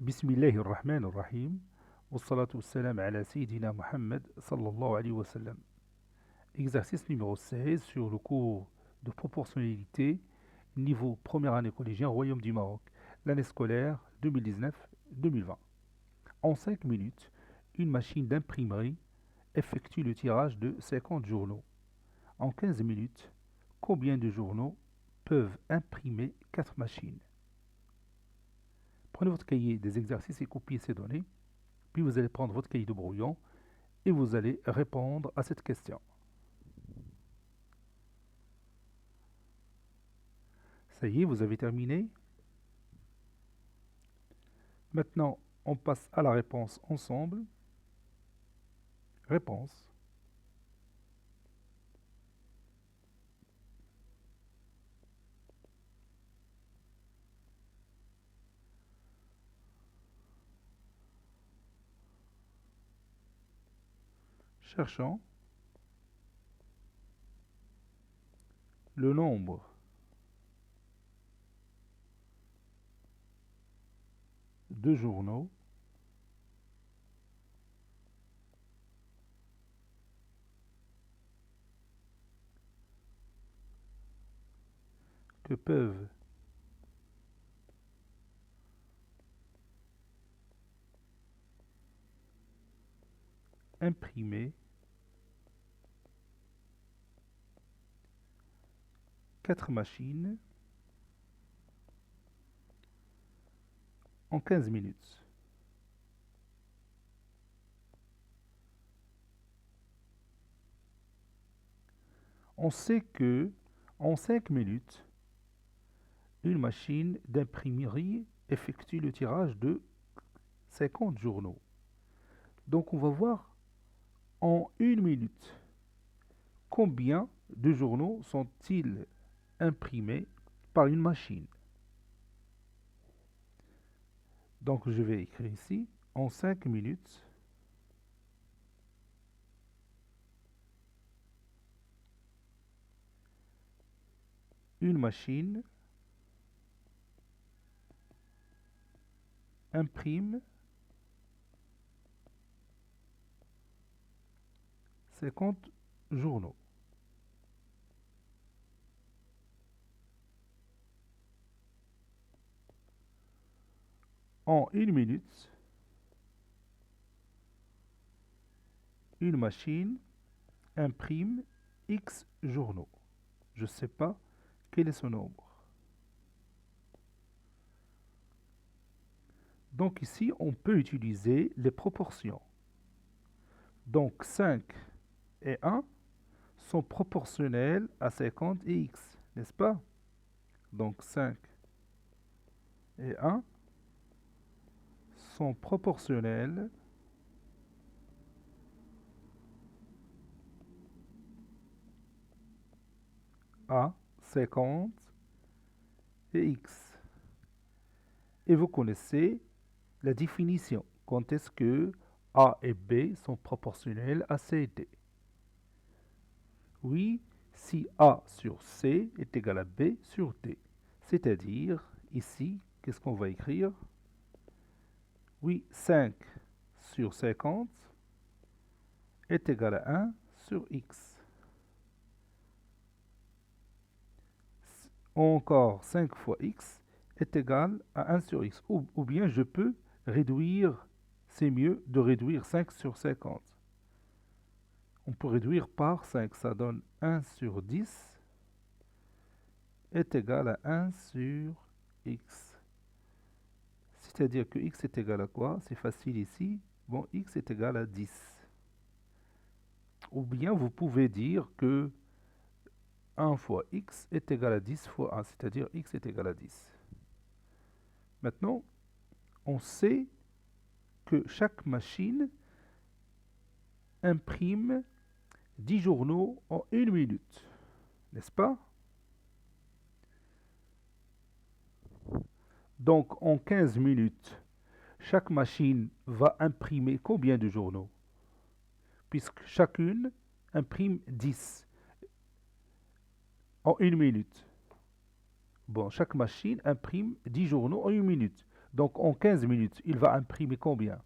بسم الله الرحمن الرحيم والصلاة والسلام على سيدنا Mohammed sallallahu alayhi wa sallam. Exercice numéro 16 sur le cours de proportionnalité, niveau première année collégien, Royaume du Maroc, l'année scolaire 2019-2020. En 5 minutes, une machine d'imprimerie effectue le tirage de 50 journaux. En 15 minutes, combien de journaux peuvent imprimer 4 machines? Prenez votre cahier des exercices et copiez ces données. Puis vous allez prendre votre cahier de brouillon et vous allez répondre à cette question. Ça y est, vous avez terminé. Maintenant, on passe à la réponse ensemble. Réponse. Cherchons le nombre de journaux que peuvent imprimer 4 machines en 15 minutes. On sait que en 5 minutes, une machine d'imprimerie effectue le tirage de 50 journaux. Donc on va voir en 1 minute combien de journaux sont-ils imprimés par une machine. Donc je vais écrire ici en 5 minutes une machine imprime 50 journaux. En 1 minute, une machine imprime X journaux. Je ne sais pas quel est son nombre. Donc ici, on peut utiliser les proportions. Donc 5 et 1 sont proportionnels à 50 et X, n'est-ce pas? Donc 5 et 1 sont proportionnels à 50 et X. Et vous connaissez la définition. Quand est-ce que A et B sont proportionnels à C et D? Oui, si A sur C est égal à B sur D. C'est-à-dire, ici, qu'est-ce qu'on va écrire? Oui, 5 sur 50 est égal à 1 sur X. Encore 5 fois X est égal à 1 sur X. Ou bien je peux réduire, c'est mieux de réduire 5 sur 50. On peut réduire par 5, ça donne 1 sur 10 est égal à 1 sur X. C'est-à-dire que X est égal à quoi? C'est facile ici. Bon, X est égal à 10. Ou bien vous pouvez dire que 1 fois X est égal à 10 fois 1, c'est-à-dire X est égal à 10. Maintenant, on sait que chaque machine imprime 10 journaux en 1 minute, n'est-ce pas? Donc en 15 minutes, chaque machine va imprimer combien de journaux? Puisque chacune imprime 10 en 1 minute. Bon, chaque machine imprime 10 journaux en 1 minute. Donc en 15 minutes, il va imprimer combien?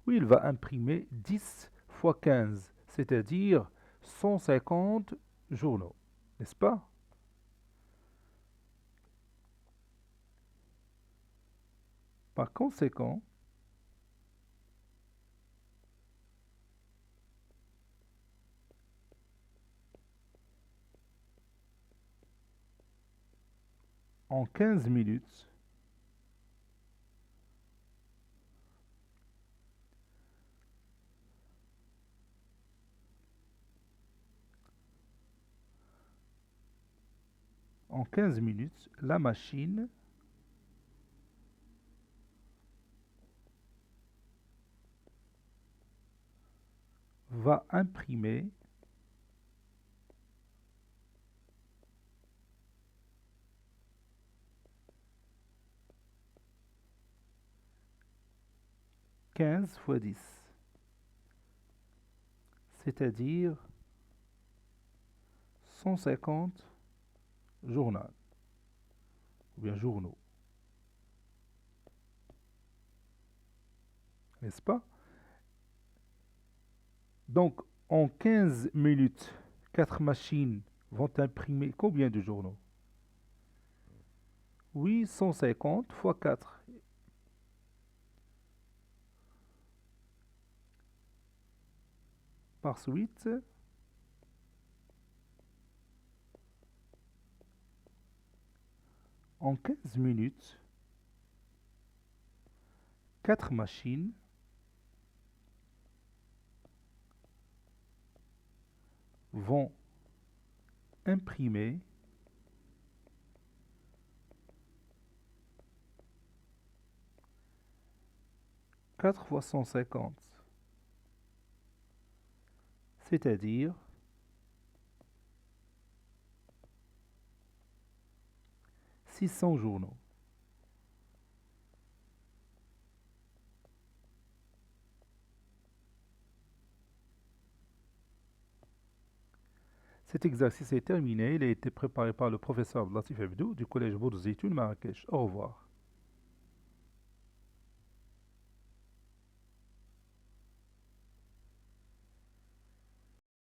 Oui, il va imprimer 10 fois 15, c'est-à-dire 150 journaux, n'est-ce pas? Par conséquent, en 15 minutes, la machine va imprimer 15 fois 10, c'est-à-dire 150 journaux, ou bien journaux, n'est-ce pas? Donc, en 15 minutes, 4 machines vont imprimer combien de journaux? Oui, 150 fois 4. Par suite, en 15 minutes, 4 machines vont imprimer 4 fois 150, c'est-à-dire 600 journaux. Cet exercice est terminé. Il a été préparé par le professeur Latif Abdou du collège Bourz Zitoun Marrakech. Au revoir.